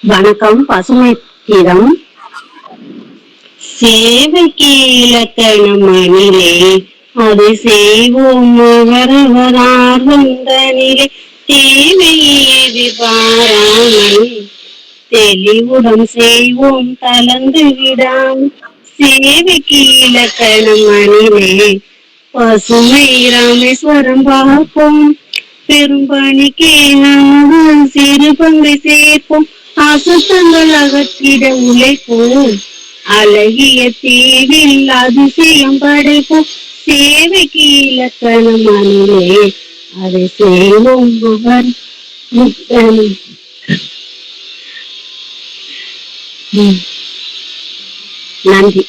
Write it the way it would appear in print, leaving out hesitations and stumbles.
வணக்கம். பசுமை கீதம். சேவைக்கு இலக்கணம் மணிலே அது செய்வோம் அவரவரார் வந்தனிலே தேவையை எதிர்பாராமல் தெளிவுடன் செய்வோம் கலந்து விடாம். சேவைக்கு இலக்கணம் மணிலே பசுமை ராமேஸ்வரம் பார்ப்போம். பெரும்பணிக்கே நாங்கள் சிறு பங்கை சேர்ப்போம். அசுத்தங்கள் அகற்றிட உழைப்போம். அழகிய தீவில் அதிசயம் படைப்போம். சேவைக்கு இலக்கணம் மணிலே அதை செய்வோம் புகழ் முத்தனி. நன்றி.